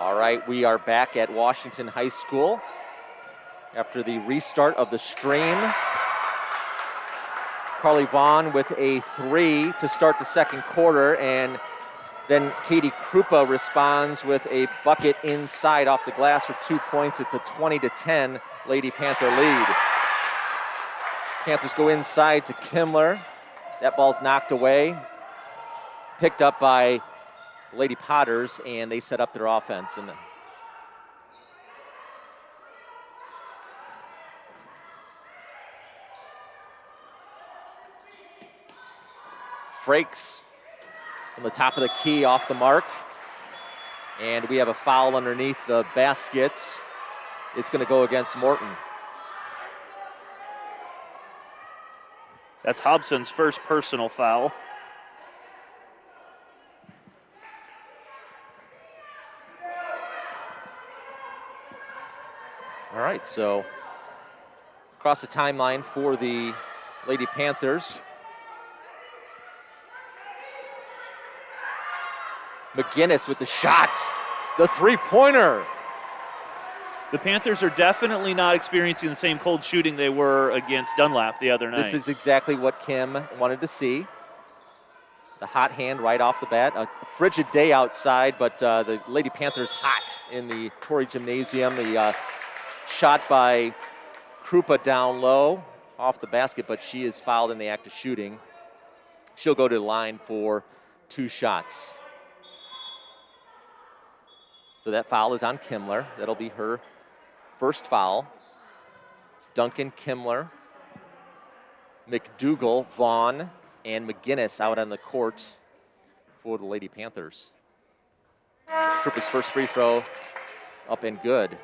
All right, we are back at Washington High School after the restart of the stream. Carly Vaughn with a 3 to start the second quarter, and then Katie Krupa responds with a bucket inside off the glass for 2 points. It's a 20-10 Lady Panther lead. Panthers go inside to Kimler. That ball's knocked away, picked up by Lady Potters, and they set up their offense. And Frakes from the top of the key off the mark. And we have a foul underneath the baskets. It's going to go against Morton. That's Hobson's first personal foul. All right, so across the timeline for the Lady Panthers. McGinnis with the shot, the three-pointer. The Panthers are definitely not experiencing the same cold shooting they were against Dunlap the other night. This is exactly what Kim wanted to see. The hot hand right off the bat. A frigid day outside, but the Lady Panthers hot in the Torrey Gymnasium. The shot by Krupa down low off the basket, but she is fouled in the act of shooting. She'll go to the line for 2 shots. So that foul is on Kimler. That'll be her first foul. It's Duncan, Kimler, McDougal, Vaughn, and McGinnis out on the court for the Lady Panthers. Krupa's first free throw up and good.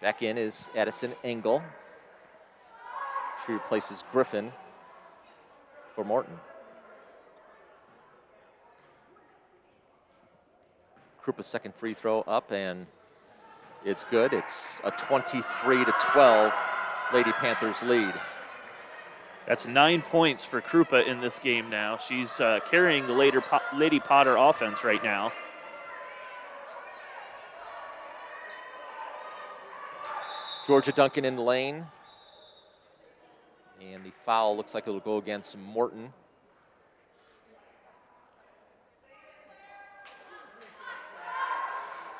Back in is Addison Engel. She replaces Griffin for Morton. Krupa's second free throw up, and it's good. It's a 23-12 Lady Panthers lead. That's 9 points for Krupa in this game now. She's carrying the Lady Potter offense right now. Georgia Duncan in the lane. And the foul looks like it'll go against Morton.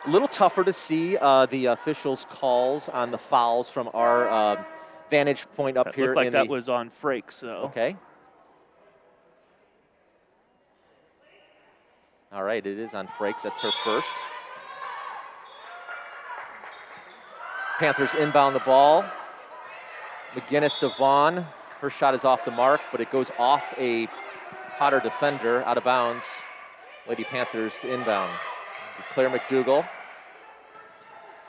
A little tougher to see the officials' calls on the fouls from our vantage point up here. Looked like that was on Frakes, though. Okay. All right, it is on Frakes. That's her first. Panthers inbound the ball. McGinnis to Vaughn. Her shot is off the mark, but it goes off a Potter defender out of bounds. Lady Panthers to inbound. Claire McDougal.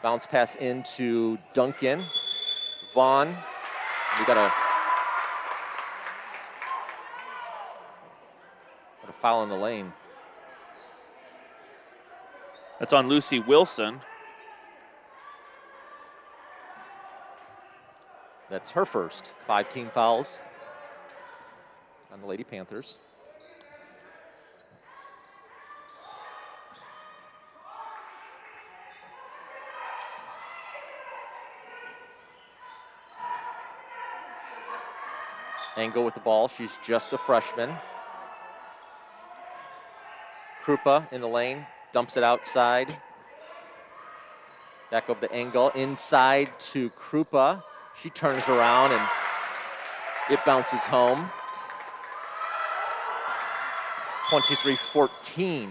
Bounce pass into Duncan. Vaughn. We got a foul in the lane. That's on Lucy Wilson. That's her first. 5 team fouls on the Lady Panthers. Engel with the ball. She's just a freshman. Krupa in the lane. Dumps it outside. Back up to Engel. Inside to Krupa. She turns around and it bounces home. 23-14.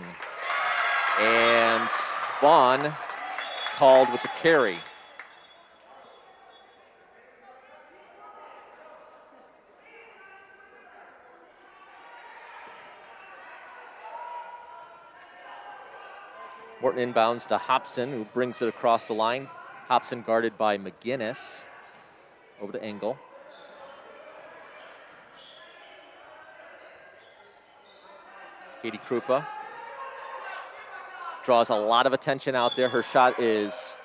And Vaughn is called with the carry. Morton inbounds to Hobson, who brings it across the line. Hobson guarded by McGinnis. Over to Engel. Katie Krupa draws a lot of attention out there. Her shot is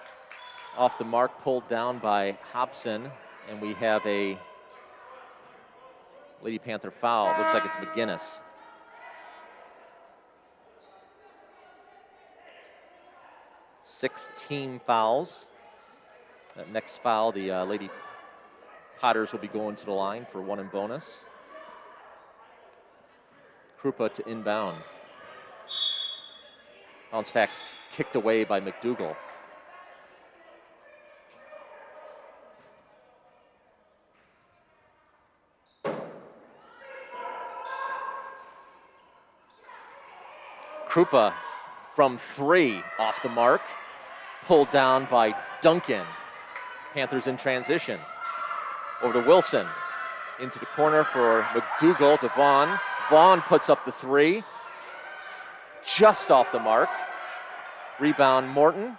off the mark, pulled down by Hobson, and we have a Lady Panther foul. Looks like it's McGinnis. 6 team fouls. That next foul, the Lady Potters will be going to the line for 1 and bonus. Krupa to inbound. Bounce back's kicked away by McDougal. Krupa from 3 off the mark. Pulled down by Duncan. Panthers in transition. Over to Wilson. Into the corner for McDougal to Vaughn. Vaughn puts up the 3. Just off the mark. Rebound Morton.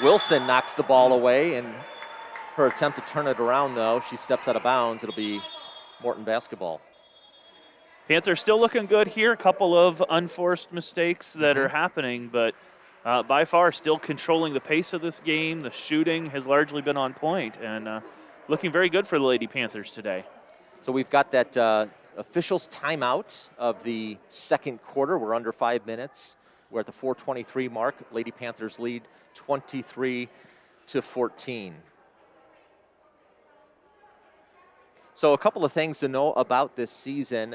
Wilson knocks the ball away, and her attempt to turn it around, though, she steps out of bounds. It'll be Morton basketball. Panthers still looking good here. A couple of unforced mistakes that are happening, but by far still controlling the pace of this game. The shooting has largely been on point, and looking very good for the Lady Panthers today. So we've got that officials timeout of the second quarter. We're under 5 minutes. We're at the 4:23 mark. Lady Panthers lead 23-14. So a couple of things to know about this season.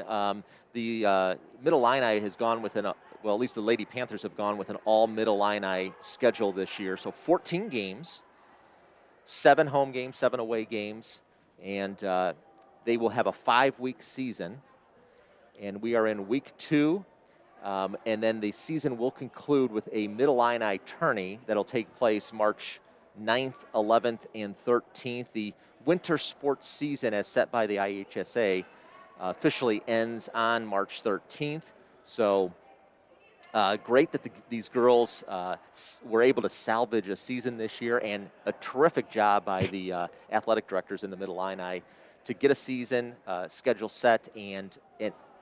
The Middle Illini has gone with at least the Lady Panthers have gone with an all Middle Illini schedule this year. So 14 games, 7 home games, 7 away games, and they will have a 5-week season. And we are in week 2. And then the season will conclude with a Middle Illini tourney that'll take place March 9th, 11th, and 13th. The winter sports season, as set by the IHSA, officially ends on March 13th. So great that these girls were able to salvage a season this year, and a terrific job by the athletic directors in the Middle Illini to get a season schedule set, and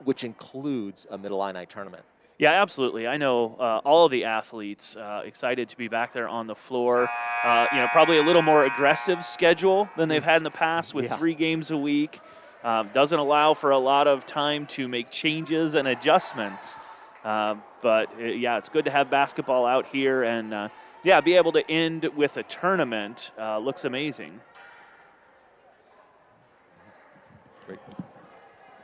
which includes a Middle Illini tournament. Yeah, absolutely. I know all of the athletes excited to be back there on the floor. Probably a little more aggressive schedule than they've had in the past with 3 games a week. Doesn't allow for a lot of time to make changes and adjustments. But it's good to have basketball out here, and be able to end with a tournament looks amazing. Great.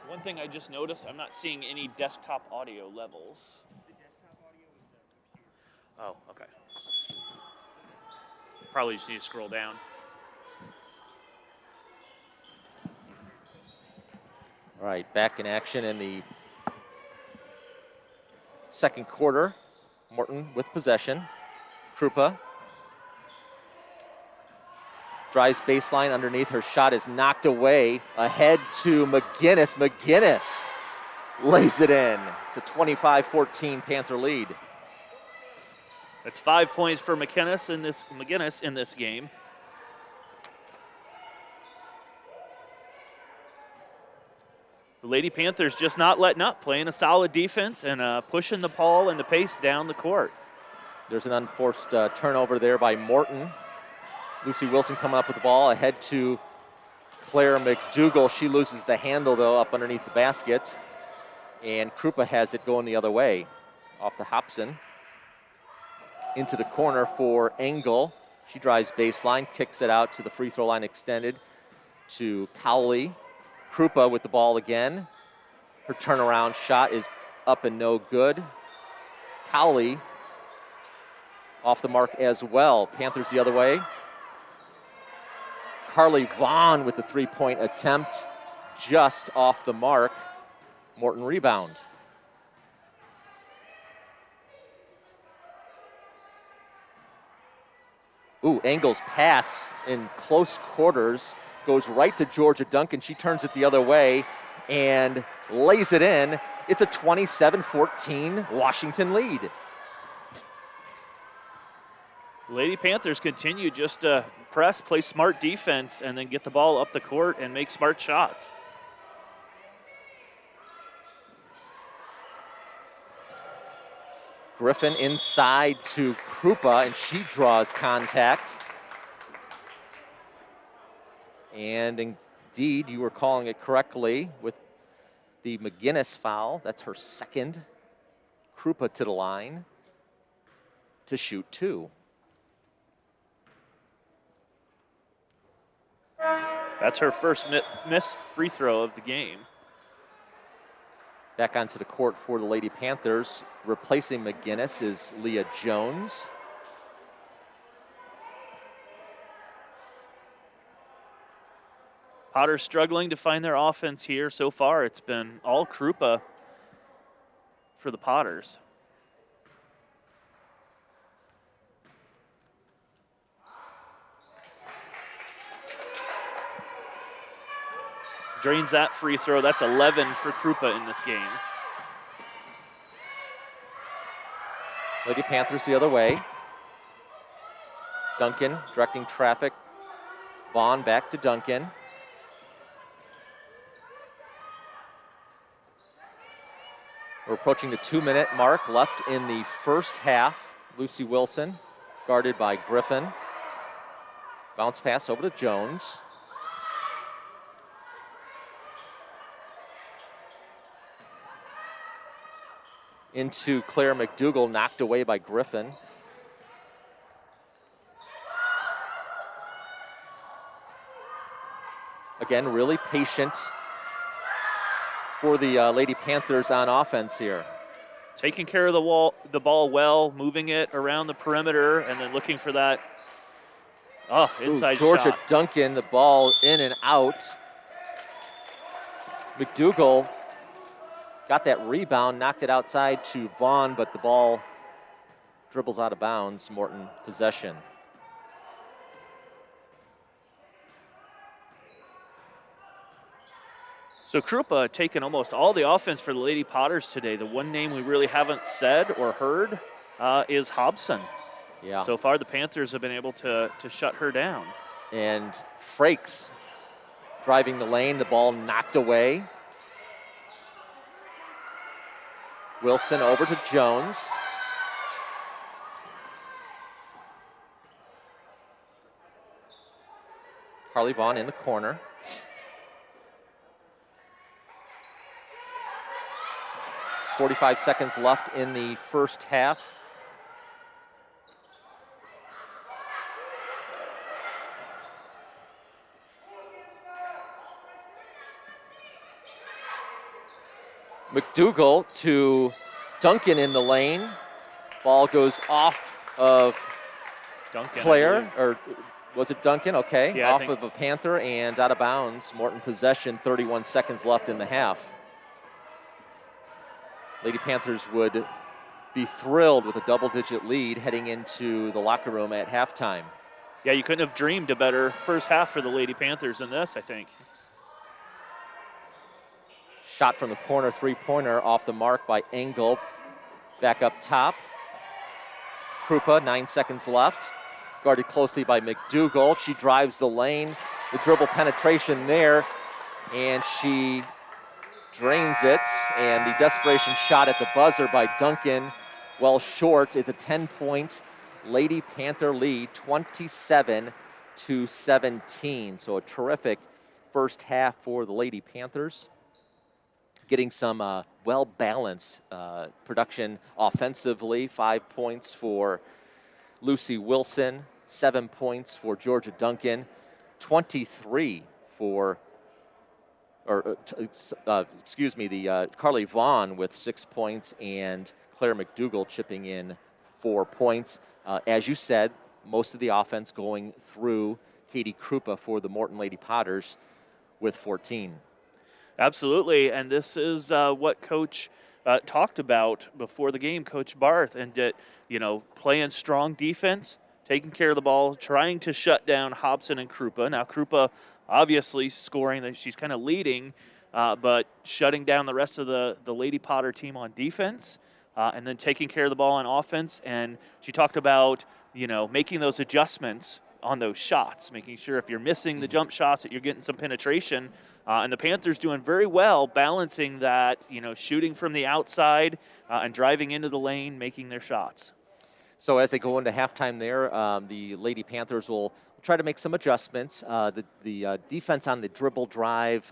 One thing I just noticed, I'm not seeing any desktop audio levels. The desktop audio is the computer. Oh, okay. Probably just need to scroll down. All right, back in action in the second quarter. Morton with possession. Krupa drives baseline underneath. Her shot is knocked away. Ahead to McGinnis. McGinnis lays it in. It's a 25-14 Panther lead. That's 5 points for McGinnis in this game. The Lady Panthers just not letting up, playing a solid defense and pushing the ball and the pace down the court. There's an unforced turnover there by Morton. Lucy Wilson coming up with the ball ahead to Claire McDougal. She loses the handle, though, up underneath the basket. And Krupa has it going the other way. Off to Hobson. Into the corner for Engel. She drives baseline, kicks it out to the free throw line extended to Cowley. Krupa with the ball again. Her turnaround shot is up and no good. Cowley off the mark as well. Panthers the other way. Carly Vaughn with the three-point attempt, just off the mark. Morton rebound. Ooh, Engel's pass in close quarters goes right to Georgia Duncan. She turns it the other way and lays it in. It's a 27-14 Washington lead. Lady Panthers continue just to press, play smart defense, and then get the ball up the court and make smart shots. Griffin inside to Krupa, and she draws contact. And indeed, you were calling it correctly with the McGinnis foul. That's her second. Krupa to the line to shoot 2. That's her first missed free throw of the game. Back onto the court for the Lady Panthers. Replacing McGinnis is Leah Jones. Potters struggling to find their offense here. So far, it's been all Krupa for the Potters. Drains that free throw. That's 11 for Krupa in this game. Lady Panthers the other way. Duncan directing traffic. Vaughn back to Duncan. We're approaching the 2-minute mark left in the first half. Lucy Wilson guarded by Griffin. Bounce pass over to Jones. Into Claire McDougall, knocked away by Griffin. Again, really patient for the Lady Panthers on offense here. Taking care of the ball well, moving it around the perimeter, and then looking for that inside Georgia shot. Duncan, the ball in and out. McDougall got that rebound, knocked it outside to Vaughn, but the ball dribbles out of bounds. Morton possession. So Krupa taking almost all the offense for the Lady Potters today. The one name we really haven't said or heard is Hobson. Yeah. So far, the Panthers have been able to shut her down. And Frakes driving the lane, the ball knocked away. Wilson over to Jones. Carly Vaughn in the corner. .45 seconds left in the first half. McDougall to Duncan in the lane. Ball goes off of Duncan, Claire, or was it Duncan? Okay, yeah, off of a Panther and out of bounds. Morton possession, 31 seconds left in the half. Lady Panthers would be thrilled with a double-digit lead heading into the locker room at halftime. Yeah, you couldn't have dreamed a better first half for the Lady Panthers than this, I think. Shot from the corner, three-pointer off the mark by Engel. Back up top. Krupa, 9 seconds left. Guarded closely by McDougall. She drives the lane. The dribble penetration there, and she drains it. And the desperation shot at the buzzer by Duncan, well short. It's a 10-point Lady Panther lead, 27-17. So a terrific first half for the Lady Panthers. Getting some well-balanced production offensively. 5 points for Lucy Wilson, 7 points for Georgia Duncan, 23 for, Carly Vaughn with 6 points, and Claire McDougall chipping in 4 points. As you said, most of the offense going through Katie Krupa for the Morton Lady Potters with 14. Absolutely, and this is what Coach talked about before the game, Coach Barth, and that, playing strong defense, taking care of the ball, trying to shut down Hobson and Krupa. Now, Krupa obviously scoring, that she's kind of leading, but shutting down the rest of the Lady Potter team on defense, and then taking care of the ball on offense. And she talked about, making those adjustments on those shots, making sure if you're missing the jump shots that you're getting some penetration. And the Panthers doing very well balancing that, shooting from the outside and driving into the lane, making their shots. So as they go into halftime there, the Lady Panthers will try to make some adjustments. The defense on the dribble drive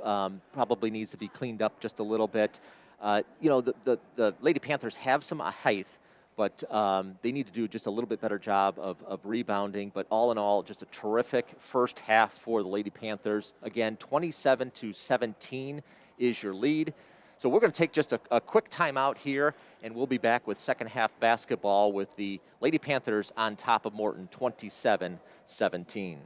probably needs to be cleaned up just a little bit. The Lady Panthers have some height, but they need to do just a little bit better job of rebounding. But all in all, just a terrific first half for the Lady Panthers. Again, 27-17 is your lead. So we're going to take just a quick timeout here, and we'll be back with second half basketball with the Lady Panthers on top of Morton, 27-17.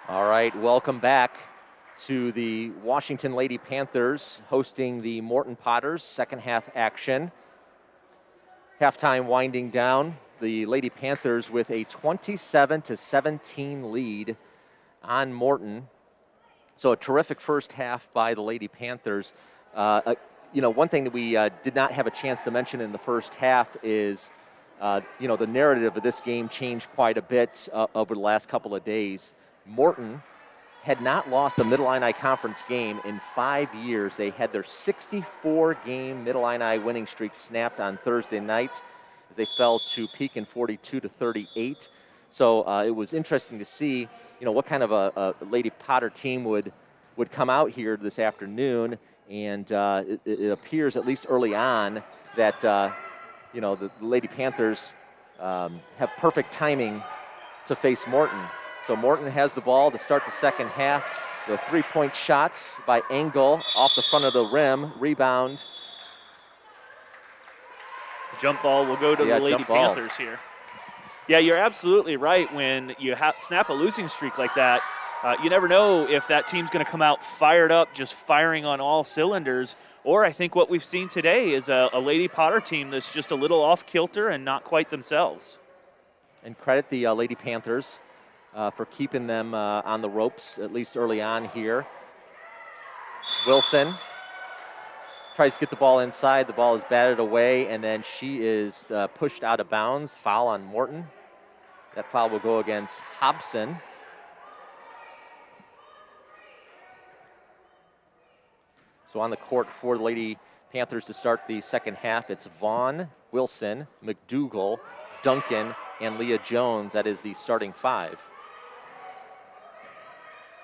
All right, welcome back to the Washington Lady Panthers hosting the Morton Potters, second half action. Halftime winding down, the Lady Panthers with a 27-17 lead on Morton. So a terrific first half by the Lady Panthers. One thing that we did not have a chance to mention in the first half is, the narrative of this game changed quite a bit over the last couple of days. Morton had not lost a Mid-Illini Conference game in 5 years. They had their 64-game Mid-Illini winning streak snapped on Thursday night as they fell to Pekin 42-38. So it was interesting to see, what kind of a Lady Potter team would come out here this afternoon. And it appears, at least early on, that the Lady Panthers have perfect timing to face Morton. So Morton has the ball to start the second half. The three-point shots by Engel off the front of the rim. Rebound. Jump ball will go to the Lady Panthers here. Yeah, you're absolutely right. When you snap a losing streak like that, you never know if that team's going to come out fired up, just firing on all cylinders. Or I think what we've seen today is a Lady Potter team that's just a little off kilter and not quite themselves. And credit the Lady Panthers for keeping them on the ropes, at least early on here. Wilson tries to get the ball inside. The ball is batted away, and then she is pushed out of bounds. Foul on Morton. That foul will go against Hobson. So on the court for the Lady Panthers to start the second half, it's Vaughn, Wilson, McDougal, Duncan, and Leah Jones. That is the starting five.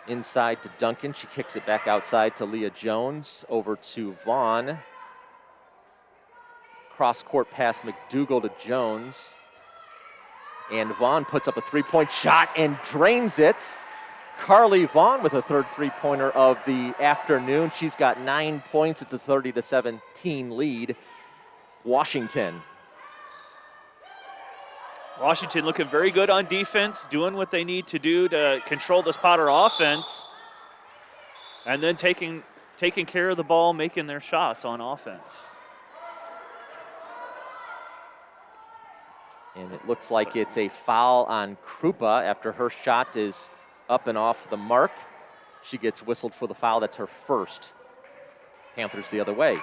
Inside to Duncan. She kicks it back outside to Leah Jones. Over to Vaughn. Cross-court pass McDougal to Jones. And Vaughn puts up a three-point shot and drains it. Carly Vaughn with a third three-pointer of the afternoon. She's got 9 points. It's a 30-17 lead. Washington looking very good on defense, doing what they need to do to control this Potter offense, and then taking care of the ball, making their shots on offense. And it looks like it's a foul on Krupa after her shot is up and off the mark. She gets whistled for the foul. That's her first. Panthers the other way.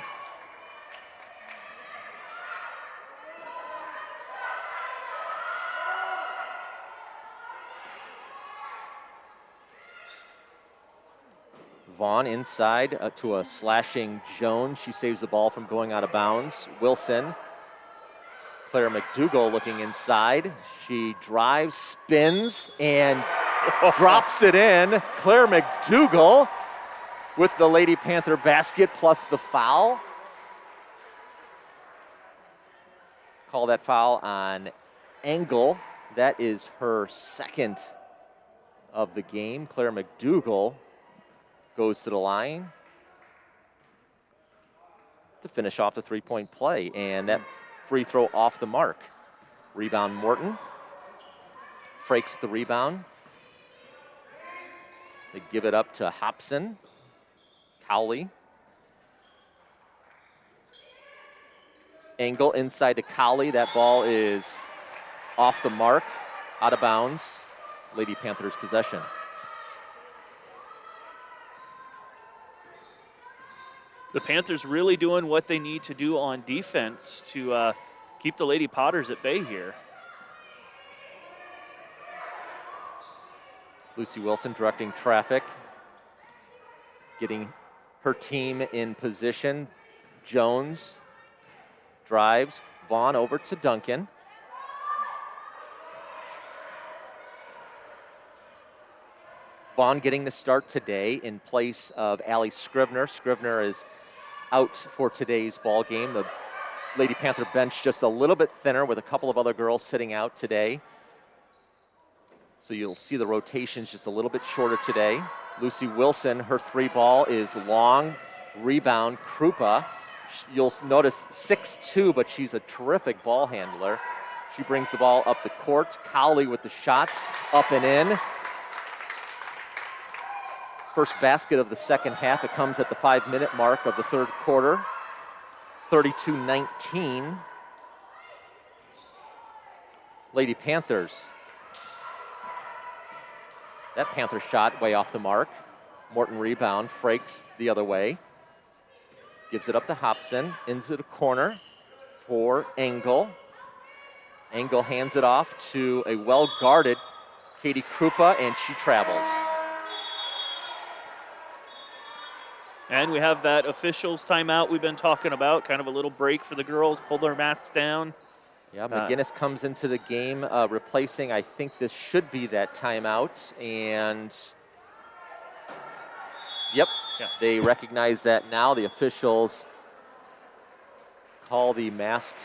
Vaughn inside to a slashing Jones. She saves the ball from going out of bounds. Wilson. Claire McDougal looking inside. She drives, spins, and drops it in. Claire McDougal with the Lady Panther basket plus the foul. Call that foul on Engel. That is her second of the game. Claire McDougal goes to the line to finish off the three-point play, and that free throw off the mark. Rebound Morton. Frakes the rebound. They give it up to Hobson. Cowley. Engel inside to Cowley. That ball is off the mark, out of bounds. Lady Panthers possession. The Panthers really doing what they need to do on defense to keep the Lady Potters at bay here. Lucy Wilson directing traffic, getting her team in position. Jones drives. Vaughn over to Duncan. Vaughn getting the start today in place of Allie Scrivener. Scrivener is out for today's ball game. The Lady Panther bench just a little bit thinner with a couple of other girls sitting out today. So you'll see the rotations just a little bit shorter today. Lucy Wilson, her three ball is long. Rebound, Krupa. You'll notice 6'2", but she's a terrific ball handler. She brings the ball up the court. Cowley with the shot, up and in. First basket of the second half. It comes at the 5-minute mark of the third quarter. 32-19. Lady Panthers. That Panther shot way off the mark. Morton rebound, Frakes the other way. Gives it up to Hobson, into the corner for Engel. Engel hands it off to a well-guarded Katie Krupa, and she travels. And we have that officials timeout we've been talking about, kind of a little break for the girls, pull their masks down. Yeah, McGinnis comes into the game replacing, I think this should be that timeout, and yep, yeah. They recognize that now. The officials call the mask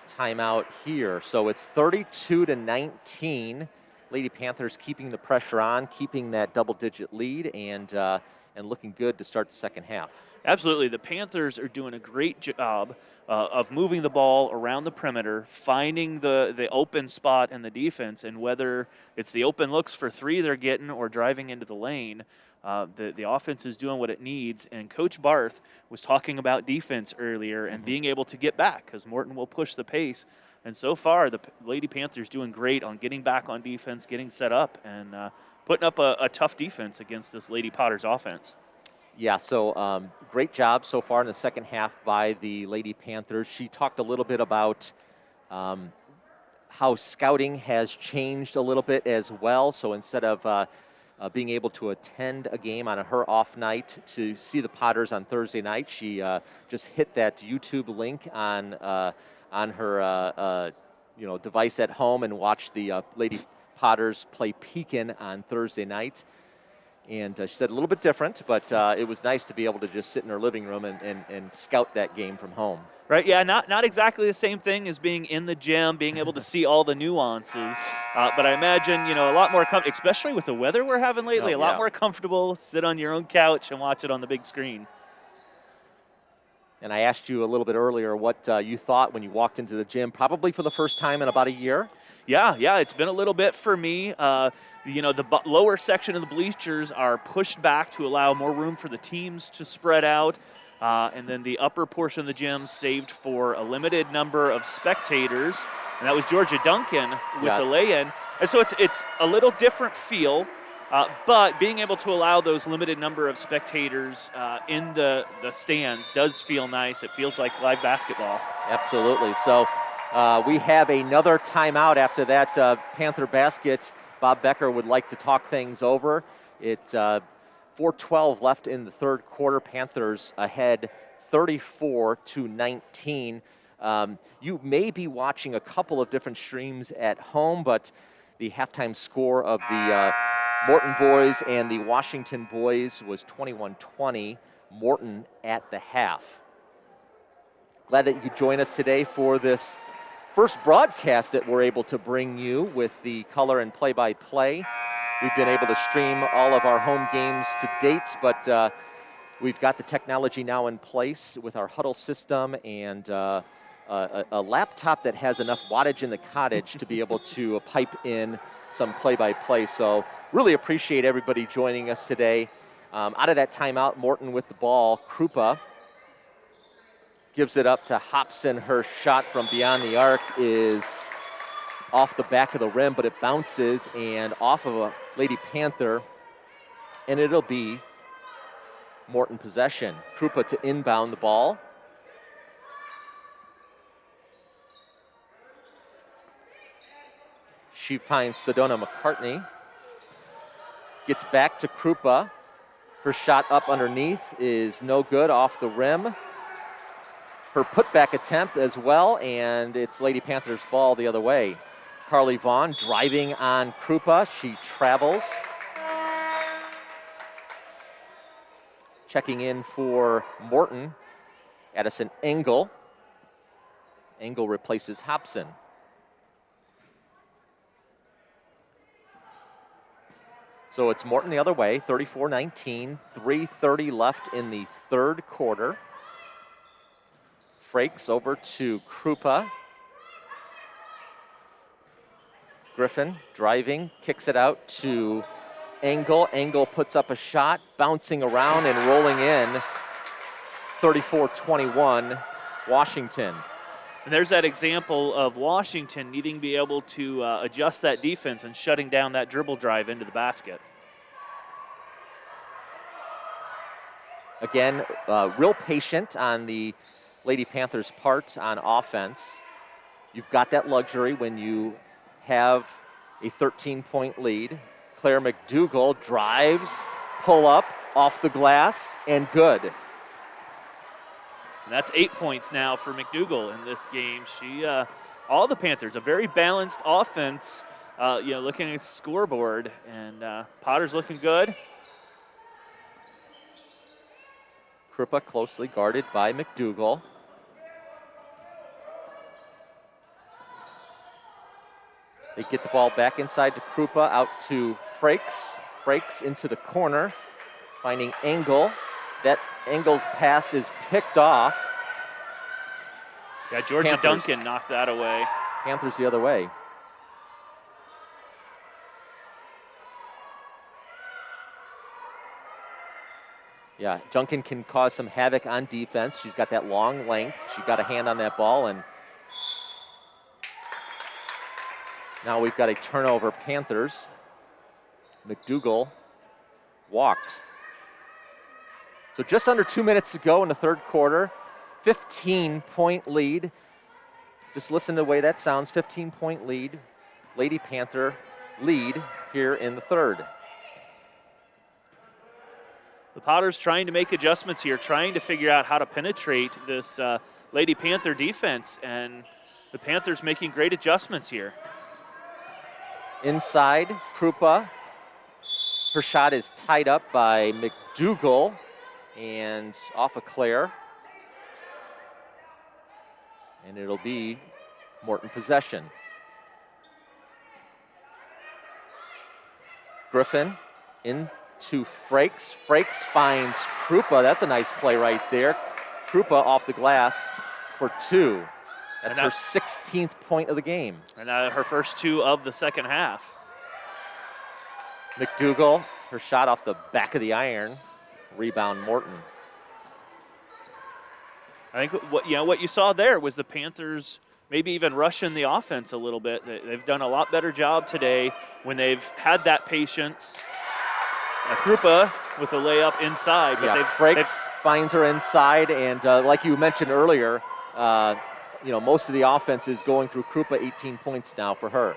timeout here. So it's 32-19. Lady Panthers keeping the pressure on, keeping that double-digit lead, and looking good to start the second half. Absolutely. The Panthers are doing a great job of moving the ball around the perimeter, finding the open spot in the defense, and whether it's the open looks for three they're getting or driving into the lane, the offense is doing what it needs. And Coach Barth was talking about defense earlier and being able to get back because Morton will push the pace. And so far, the Lady Panthers doing great on getting back on defense, getting set up, and putting up a tough defense against this Lady Potters offense. Yeah, so great job so far in the second half by the Lady Panthers. She talked a little bit about how scouting has changed a little bit as well. So instead of being able to attend a game on her off night to see the Potters on Thursday night, she just hit that YouTube link on her device at home and watched the Lady Potters play Pekin on Thursday night. And she said a little bit different, but it was nice to be able to just sit in her living room and scout that game from home. Right, yeah, not exactly the same thing as being in the gym, being able to see all the nuances. But I imagine, a lot more, especially with the weather we're having lately, a lot more comfortable, sit on your own couch and watch it on the big screen. And I asked you a little bit earlier what you thought when you walked into the gym, probably for the first time in about a year. Yeah, it's been a little bit for me. The lower section of the bleachers are pushed back to allow more room for the teams to spread out. And then the upper portion of the gym saved for a limited number of spectators. And that was Georgia Duncan with the lay-in. And so it's a little different feel. But being able to allow those limited number of spectators in the stands does feel nice. It feels like live basketball. Absolutely. So we have another timeout after that Panther basket. Bob Becker would like to talk things over. It's 4:12 left in the third quarter. Panthers ahead 34-19. You may be watching a couple of different streams at home, but the halftime score of the Morton boys and the Washington boys was 21-20. Morton at the half. Glad that you could join us today for this first broadcast that we're able to bring you with the color and play-by-play. We've been able to stream all of our home games to date, but we've got the technology now in place with our huddle system and a laptop that has enough wattage in the cottage to be able to pipe in some play-by-play. So really appreciate everybody joining us today. Out of that timeout, Morton with the ball. Krupa gives it up to Hobson. Her shot from beyond the arc is off the back of the rim, but it bounces and off of a Lady Panther, and it'll be Morton possession. Krupa to inbound the ball. She finds Sedona McCartney. Gets back to Krupa. Her shot up underneath is no good, off the rim. Her putback attempt as well, and it's Lady Panthers ball the other way. Carly Vaughn driving on Krupa. She travels. Checking in for Morton, Addison Engel. Engel replaces Hobson. So it's Morton the other way, 34-19, 3:30 left in the third quarter. Frakes over to Krupa. Griffin driving, kicks it out to Engel. Engel puts up a shot, bouncing around and rolling in. 34-21, Washington. And there's that example of Washington needing to be able to adjust that defense and shutting down that dribble drive into the basket. Again, real patient on the Lady Panthers' part on offense. You've got that luxury when you have a 13-point lead. Claire McDougall drives, pull up, off the glass, and good. And that's 8 points now for McDougall in this game. All the Panthers, a very balanced offense, looking at the scoreboard, and Potter's looking good. Krupa closely guarded by McDougall. They get the ball back inside to Krupa, out to Frakes. Frakes into the corner, finding Engel. That Engel's pass is picked off. Yeah, Georgia Panthers. Duncan knocked that away. Panthers the other way. Yeah, Duncan can cause some havoc on defense. She's got that long length. She got a hand on that ball, and now we've got a turnover, Panthers. McDougall walked. So just under 2 minutes to go in the third quarter. 15-point lead. Just listen to the way that sounds. 15-point lead. Lady Panther lead here in the third. The Potters trying to make adjustments here, trying to figure out how to penetrate this Lady Panther defense, and the Panthers making great adjustments here. Inside, Krupa. Her shot is tied up by McDougall and off of Claire. And it'll be Morton possession. Griffin into Frakes. Frakes finds Krupa. That's a nice play right there. Krupa off the glass for two. That's her 16th point of the game. And her first two of the second half. McDougall, her shot off the back of the iron. Rebound Morton. I think what you saw there was the Panthers maybe even rushing the offense a little bit. They've done a lot better job today when they've had that patience. Krupa with a layup inside. But yeah, Frakes finds her inside, and like you mentioned earlier, most of the offense is going through Krupa. 18 points now for her.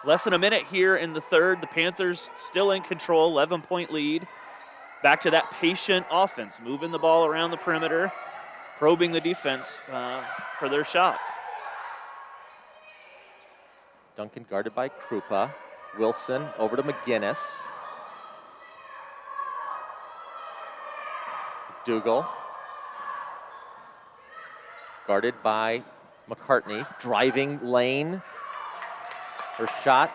Less than a minute here in the third. The Panthers still in control, 11-point lead. Back to that patient offense, moving the ball around the perimeter, probing the defense for their shot. Duncan guarded by Krupa. Wilson over to McGinnis. McDougall. Guarded by McCartney. Driving lane. Her shot,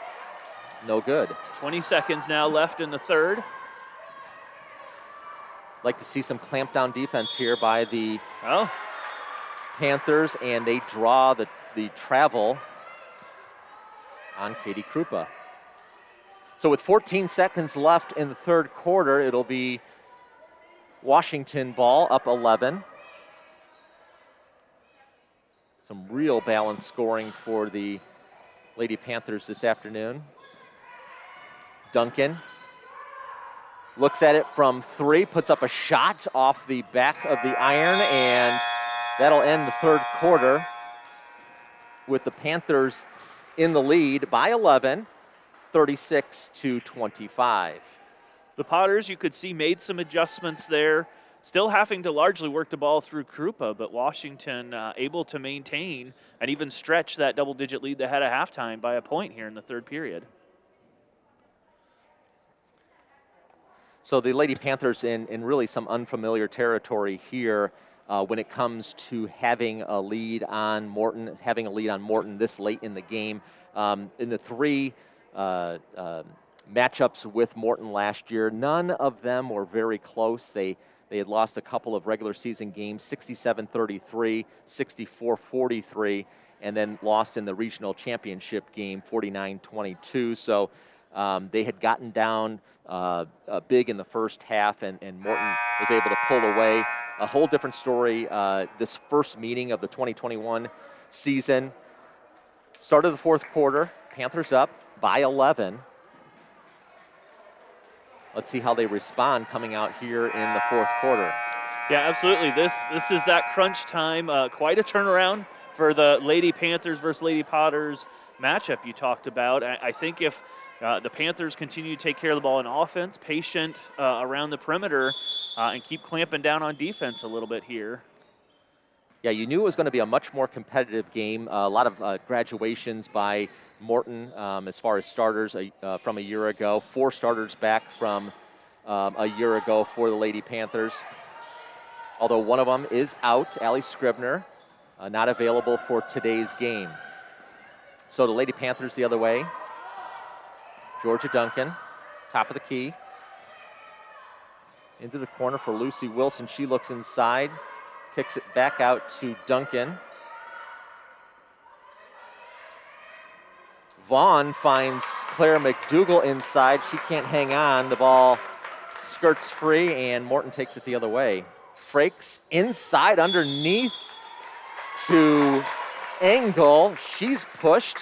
no good. 20 seconds now left in the third. Like to see some clamp down defense here by the Panthers, and they draw the travel on Katie Krupa. So with 14 seconds left in the third quarter, it'll be Washington ball, up 11. Some real balanced scoring for the Lady Panthers this afternoon. Duncan looks at it from three, puts up a shot off the back of the iron, and that'll end the third quarter with the Panthers in the lead by 11, 36-25. The Potters, you could see, made some adjustments there, still having to largely work the ball through Krupa, but Washington able to maintain and even stretch that double-digit lead they had at halftime by a point here in the third period. So the Lady Panthers in really some unfamiliar territory here when it comes to having a lead on Morton, this late in the game. In the three matchups with Morton last year, none of them were very close. They had lost a couple of regular season games, 67-33, 64-43, and then lost in the regional championship game, 49-22. So They had gotten down big in the first half, and Morton was able to pull away. A whole different story this first meeting of the 2021 season. Start of the fourth quarter, Panthers up by 11. Let's see how they respond coming out here in the fourth quarter. Yeah, absolutely. This is that crunch time. Quite a turnaround for the Lady Panthers versus Lady Potters matchup you talked about. I think if the Panthers continue to take care of the ball in offense, patient around the perimeter, and keep clamping down on defense a little bit here. Yeah, you knew it was going to be a much more competitive game. A lot of graduations by Morton as far as starters from a year ago. 4 starters back from a year ago for the Lady Panthers. Although one of them is out, Allie Scribner, not available for today's game. So the Lady Panthers the other way. Georgia Duncan, top of the key. Into the corner for Lucy Wilson. She looks inside, kicks it back out to Duncan. Vaughn finds Claire McDougall inside. She can't hang on. The ball skirts free, and Morton takes it the other way. Frakes inside underneath to Engel. She's pushed,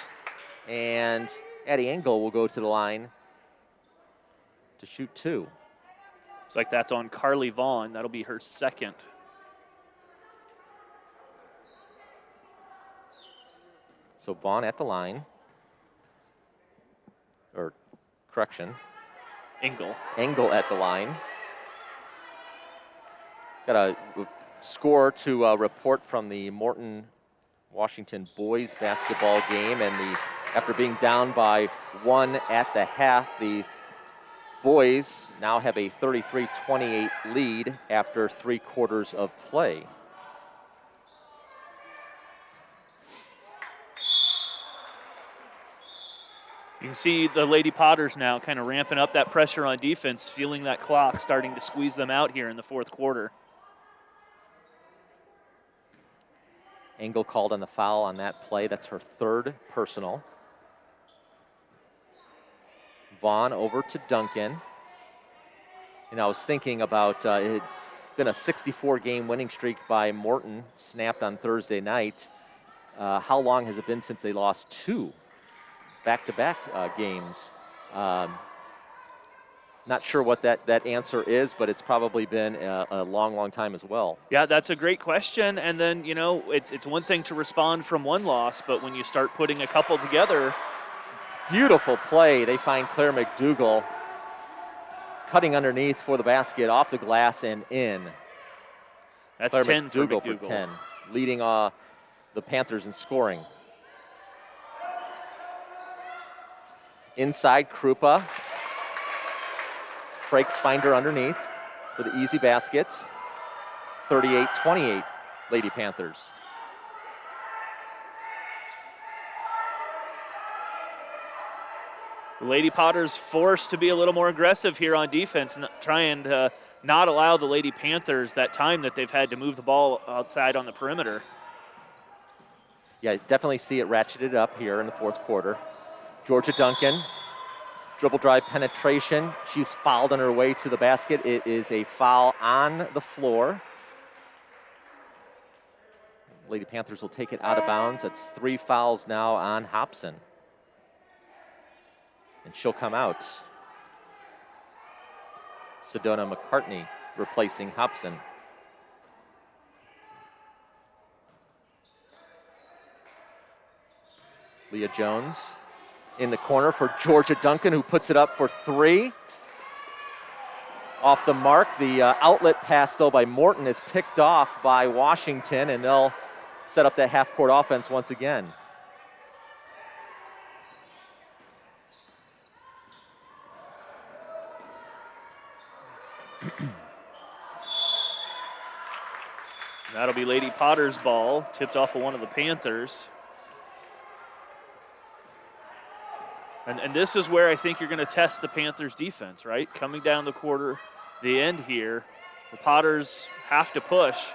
and Addie Engel will go to the line to shoot 2. Looks like that's on Carly Vaughn. That'll be her second. So Vaughn at the line. Or, correction. Engel. Engel at the line. Got a score to report from the Morton Washington boys basketball game, and after being down by 1 at the half, the boys now have a 33-28 lead after 3 quarters of play. You can see the Lady Potters now kind of ramping up that pressure on defense, feeling that clock starting to squeeze them out here in the fourth quarter. Engel called on the foul on that play. That's her 3rd personal. Vaughn over to Duncan. And I was thinking about it had been a 64-game winning streak by Morton, snapped on Thursday night. How long has it been since they lost 2 back-to-back games? Not sure what that answer is, but it's probably been a long, long time as well. Yeah, that's a great question. And then, you know, it's one thing to respond from one loss, but when you start putting a couple together. Beautiful play. They find Claire McDougall cutting underneath for the basket, off the glass and in. That's Claire 10 for McDougall McDougall. for 10, leading the Panthers in scoring. Inside, Krupa. Frakes find her underneath for the easy basket. 38-28, Lady Panthers. The Lady Potters forced to be a little more aggressive here on defense, trying to not allow the Lady Panthers that time that they've had to move the ball outside on the perimeter. Yeah, definitely see it ratcheted up here in the fourth quarter. Georgia Duncan, dribble drive penetration. She's fouled on her way to the basket. It is a foul on the floor. Lady Panthers will take it out of bounds. That's 3 fouls now on Hobson. And she'll come out. Sedona McCartney replacing Hobson. Leah Jones in the corner for Georgia Duncan, who puts it up for 3. Off the mark. The outlet pass, though, by Morton is picked off by Washington, and they'll set up that half-court offense once again. That'll be Lady Potter's ball, tipped off of one of the Panthers. And this is where I think you're going to test the Panthers' defense, right? Coming down the end here, the Potters have to push.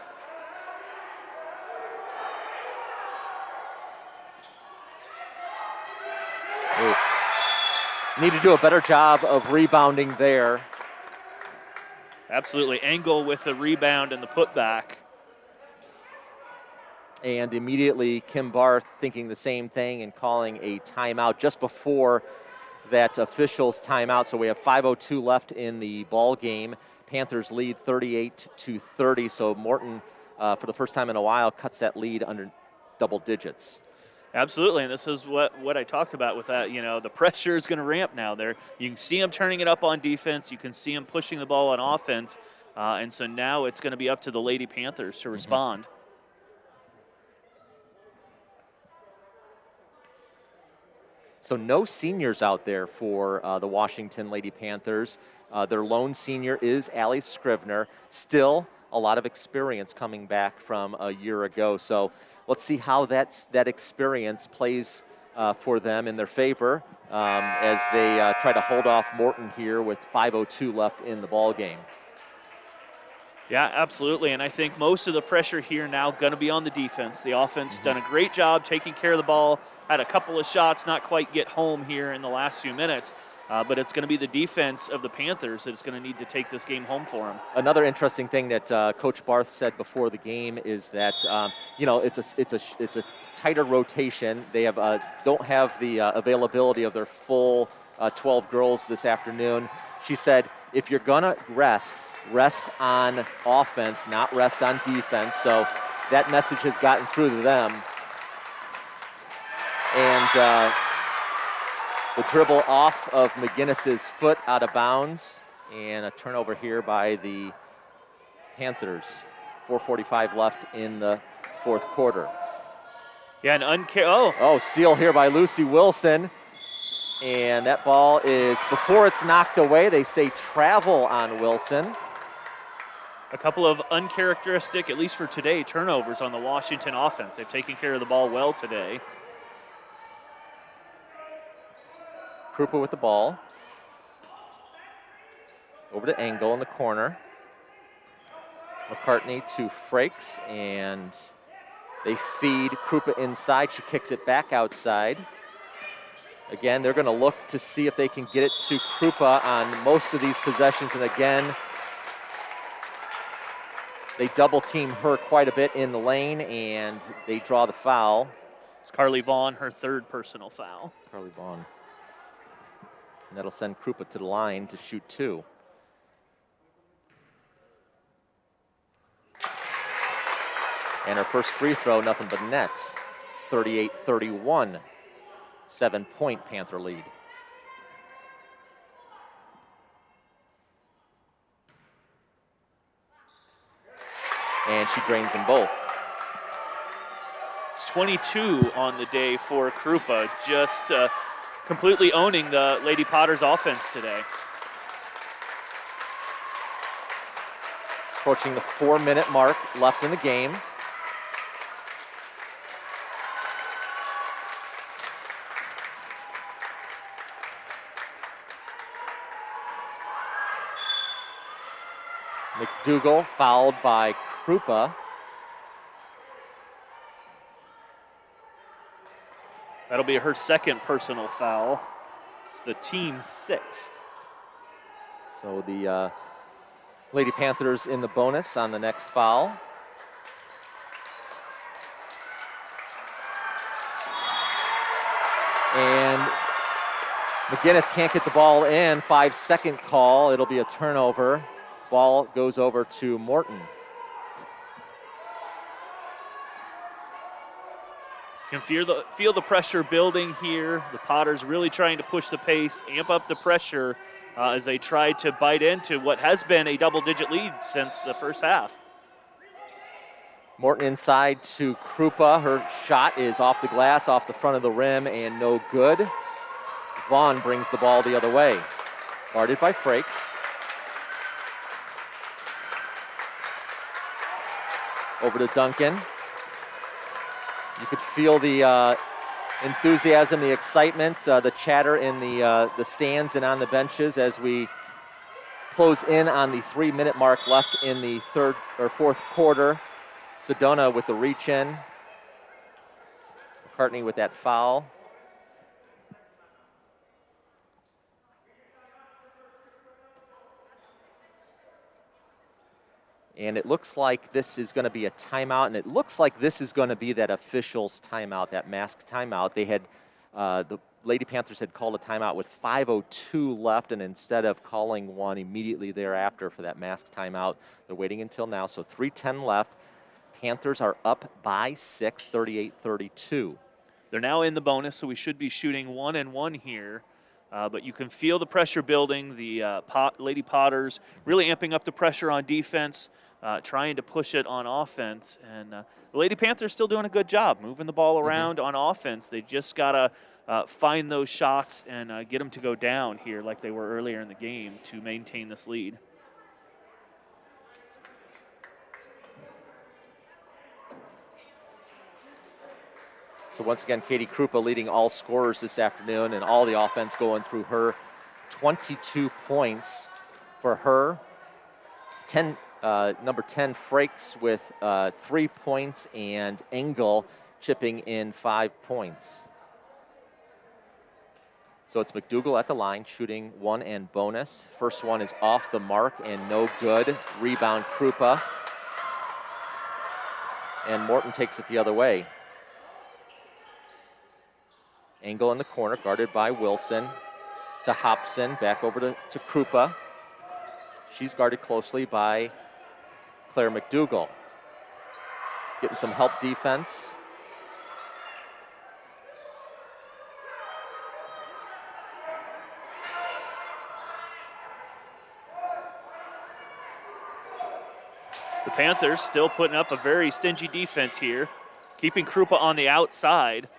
Need to do a better job of rebounding there. Absolutely. Engel with the rebound and the putback. And immediately Kim Barth thinking the same thing and calling a timeout just before that official's timeout. So we have 5:02 left in the ball game. Panthers lead 38-30. So Morton, for the first time in a while, cuts that lead under double digits. Absolutely, and this is what I talked about with that. The pressure is going to ramp now. There, you can see them turning it up on defense. You can see them pushing the ball on offense, and so now it's going to be up to the Lady Panthers to respond. So no seniors out there for the Washington Lady Panthers. Their lone senior is Allie Scrivener. Still a lot of experience coming back from a year ago. So let's see how that experience plays for them in their favor as they try to hold off Morton here with 5:02 left in the ball game. Yeah, absolutely, and I think most of the pressure here now going to be on the defense. The offense done a great job taking care of the ball, had a couple of shots not quite get home here in the last few minutes, but it's going to be the defense of the Panthers that's going to need to take this game home for them. Another interesting thing that Coach Barth said before the game is that it's a tighter rotation. They don't have the availability of their full 12 girls this afternoon. She said, if you're gonna rest on offense, not rest on defense. So that message has gotten through to them. And the dribble off of McGinnis's foot out of bounds, and a turnover here by the Panthers. 4:45 left in the fourth quarter. Yeah, steal here by Lucy Wilson. And that ball is, before it's knocked away, they say travel on Wilson. A couple of uncharacteristic, at least for today, turnovers on the Washington offense. They've taken care of the ball well today. Krupa with the ball. Over to Engel in the corner. McCartney to Frakes, and they feed Krupa inside. She kicks it back outside. Again, they're going to look to see if they can get it to Krupa on most of these possessions, and again, they double team her quite a bit in the lane, and they draw the foul. It's Carly Vaughn, her third personal foul. Carly Vaughn. And that'll send Krupa to the line to shoot two. And her first free throw, nothing but net. 38-31. 7-point Panther lead. And she drains them both. It's 22 on the day for Krupa, just completely owning the Lady Potters offense today. Approaching the 4-minute mark left in the game. McDougal fouled by Krupa. That'll be her second personal foul. It's the team's sixth. So the Lady Panthers in the bonus on the next foul. And McGinnis can't get the ball in. 5-second call. It'll be a turnover. Ball goes over to Morton. You can feel the pressure building here. The Potters really trying to push the pace, amp up the pressure as they try to bite into what has been a double-digit lead since the first half. Morton inside to Krupa. Her shot is off the glass, off the front of the rim, and no good. Vaughn brings the ball the other way. Guarded by Frakes. Over to Duncan. You could feel the enthusiasm, the excitement, the chatter in the stands and on the benches as we close in on the 3-minute mark left in the fourth quarter. Sedona with the reach in. McCartney with that foul. And it looks like this is going to be a timeout, and it looks like this is going to be that official's timeout, that masked timeout. They had, the Lady Panthers had called a timeout with 5:02 left, and instead of calling one immediately thereafter for that masked timeout, they're waiting until now. So 3:10 left. Panthers are up by 6, 38-32. They're now in the bonus, so we should be shooting 1-1 here. But you can feel the pressure building. The Lady Potters really amping up the pressure on defense, trying to push it on offense. And the Lady Panthers still doing a good job moving the ball around on offense. They just got to find those shots and get them to go down here like they were earlier in the game to maintain this lead. So once again, Katie Krupa leading all scorers this afternoon, and all the offense going through her. 22 points for her. Number 10, Frakes with 3 points, and Engel chipping in 5 points. So it's McDougal at the line, shooting 1 and bonus. First one is off the mark and no good. Rebound Krupa. And Morton takes it the other way. Engel in the corner, guarded by Wilson. To Hobson, back over to Krupa. She's guarded closely by Claire McDougal. Getting some help defense. The Panthers still putting up a very stingy defense here, keeping Krupa on the outside.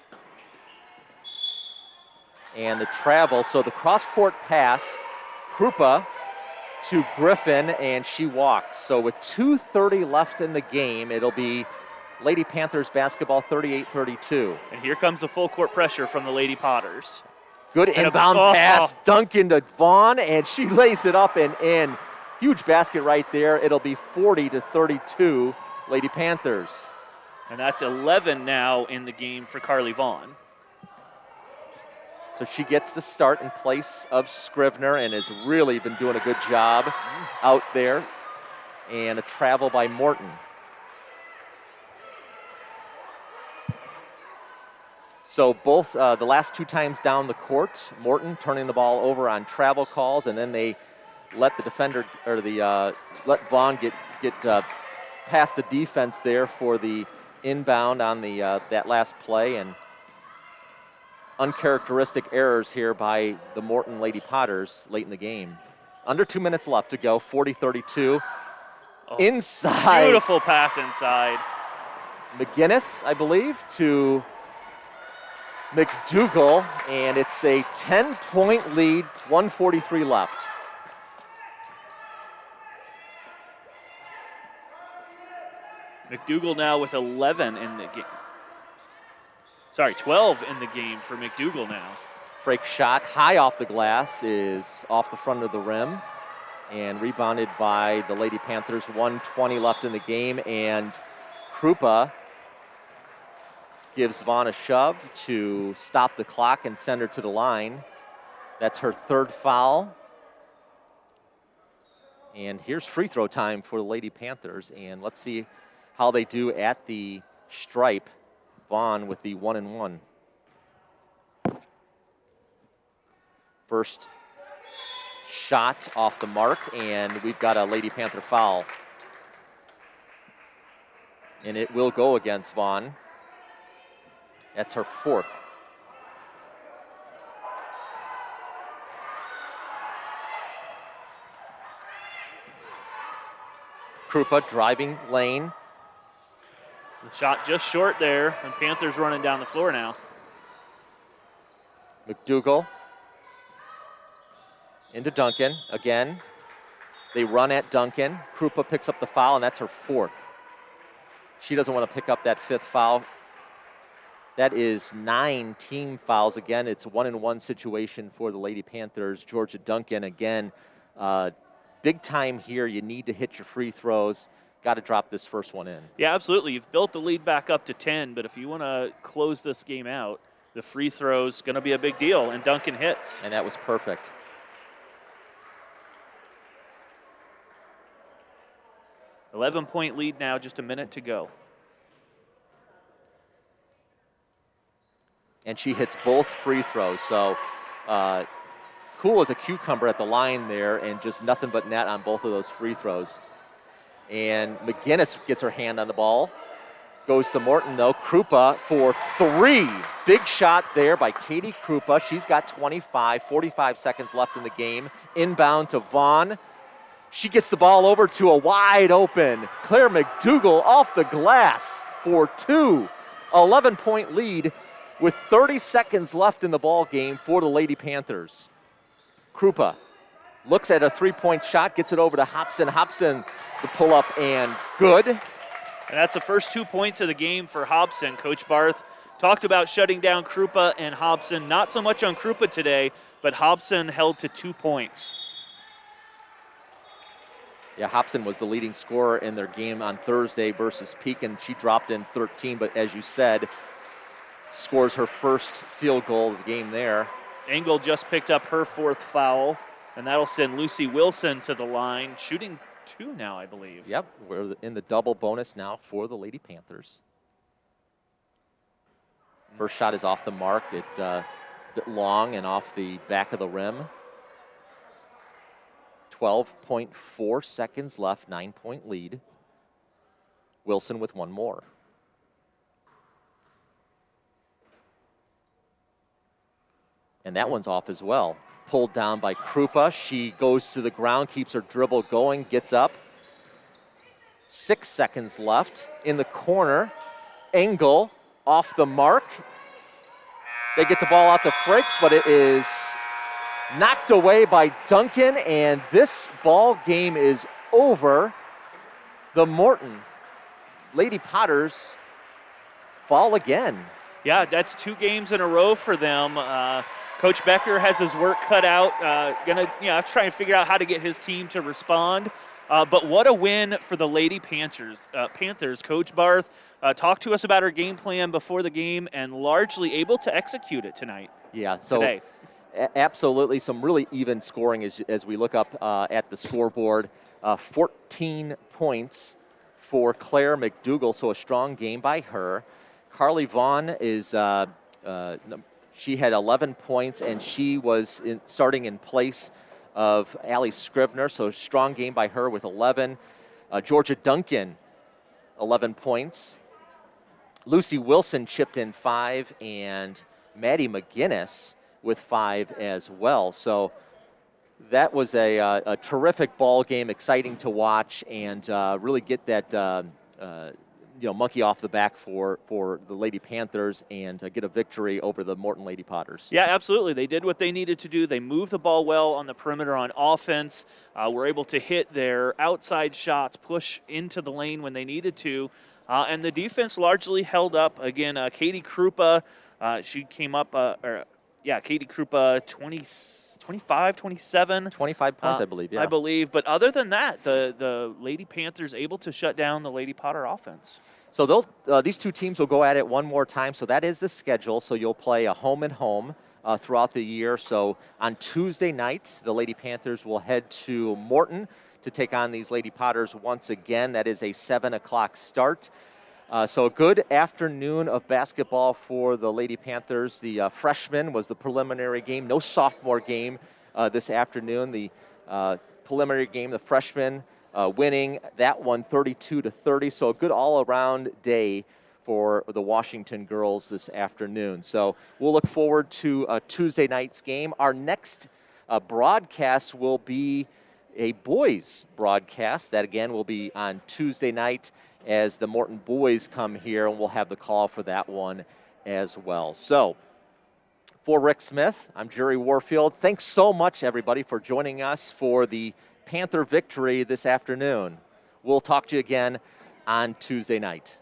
And the travel, so the cross-court pass, Krupa to Griffin, and she walks. So with 2:30 left in the game, it'll be Lady Panthers basketball 38-32. And here comes the full court pressure from the Lady Potters. Good inbound pass, Duncan to Vaughn, and she lays it up and in. Huge basket right there. It'll be 40-32 Lady Panthers. And that's 11 now in the game for Carly Vaughn. So she gets the start in place of Scrivener and has really been doing a good job out there. And a travel by Morton. So both the last 2 times down the court, Morton turning the ball over on travel calls, and then they let the defender, or let Vaughn get past the defense there for the inbound on the that last play, and uncharacteristic errors here by the Morton Lady Potters late in the game. Under 2 minutes left to go, 40-32. Inside. Beautiful pass inside. McGinnis, I believe, to McDougal, and it's a 10-point lead, 1:43 left. McDougal now with 11 in the game. Sorry, 12 in the game for McDougal now. Frake shot high off the glass is off the front of the rim and rebounded by the Lady Panthers. 1:20 left in the game, and Krupa gives Vaughn a shove to stop the clock and send her to the line. That's her 3rd foul. And here's free throw time for the Lady Panthers, and let's see how they do at the stripe. Vaughn with the 1-and-1. First shot off the mark, and we've got a Lady Panther foul. And it will go against Vaughn. That's her 4th. Krupa driving lane. The shot just short there, and Panthers running down the floor now. McDougal into Duncan again. They run at Duncan. Krupa picks up the foul, and that's her 4th. She doesn't want to pick up that 5th foul. That is 9 team fouls. Again, it's a 1-and-1 situation for the Lady Panthers. Georgia Duncan, again, big time here. You need to hit your free throws. Got to drop this first one in. Yeah, absolutely. You've built the lead back up to 10, but if you want to close this game out, the free throw's going to be a big deal, and Duncan hits. And that was perfect. 11-point lead now, just a minute to go. And she hits both free throws. So cool as a cucumber at the line there, and just nothing but net on both of those free throws. And McGinnis gets her hand on the ball. Goes to Morton, though. Krupa for 3. Big shot there by Katie Krupa. She's got 25, 45 seconds left in the game. Inbound to Vaughn. She gets the ball over to a wide open Claire McDougall off the glass for 2. 11-point lead with 30 seconds left in the ball game for the Lady Panthers. Krupa looks at a 3-point shot, gets it over to Hobson. Hobson, the pull-up, and good. And that's the first 2 points of the game for Hobson. Coach Barth talked about shutting down Krupa and Hobson. Not so much on Krupa today, but Hobson held to 2 points. Yeah, Hobson was the leading scorer in their game on Thursday versus Pekin. She dropped in 13, but as you said, scores her first field goal of the game there. Engel just picked up her 4th foul, and that'll send Lucy Wilson to the line, shooting 2 now, I believe. Yep, we're in the double bonus now for the Lady Panthers. First shot is off the mark. It bit long and off the back of the rim. 12.4 seconds left, 9-point lead. Wilson with one more. And that one's off as well. Pulled down by Krupa. She goes to the ground, keeps her dribble going, gets up. 6 seconds left in the corner. Engel off the mark. They get the ball out to Frakes, but it is knocked away by Duncan, and this ball game is over. The Morton Lady Potters fall again. Yeah, that's 2 games in a row for them. Coach Becker has his work cut out, gonna try and figure out how to get his team to respond. But what a win for the Lady Panthers. Coach Barth talked to us about her game plan before the game and largely able to execute it tonight. Yeah, so today. Absolutely some really even scoring as we look up at the scoreboard. 14 points for Claire McDougall, so a strong game by her. Carly Vaughn is she had 11 points, and she was starting in place of Allie Scribner, so strong game by her with 11. Georgia Duncan, 11 points. Lucy Wilson chipped in 5, and Maddie McGinnis with 5 as well. So that was a terrific ball game, exciting to watch, and really get that monkey off the back for the Lady Panthers and get a victory over the Morton Lady Potters. Yeah, absolutely. They did what they needed to do. They moved the ball well on the perimeter on offense. Were able to hit their outside shots, push into the lane when they needed to. And the defense largely held up. Again, Katie Krupa, she came up, Katie Krupa, 25, 27. 25 points, I believe, yeah. I believe. But other than that, the Lady Panthers able to shut down the Lady Potter offense. So these 2 teams will go at it one more time. So that is the schedule. So you'll play a home and home throughout the year. So on Tuesday night, the Lady Panthers will head to Morton to take on these Lady Potters once again. That is a 7 o'clock start. So a good afternoon of basketball for the Lady Panthers. The freshman was the preliminary game. No sophomore game this afternoon. The preliminary game, the freshman winning that one 32-30. So a good all-around day for the Washington girls this afternoon. So we'll look forward to Tuesday night's game. Our next broadcast will be a boys broadcast. That again will be on Tuesday night as the Morton boys come here, and we'll have the call for that one as well. So for Rick Smith, I'm Jerry Warfield. Thanks so much, everybody, for joining us for the Panther victory this afternoon. We'll talk to you again on Tuesday night.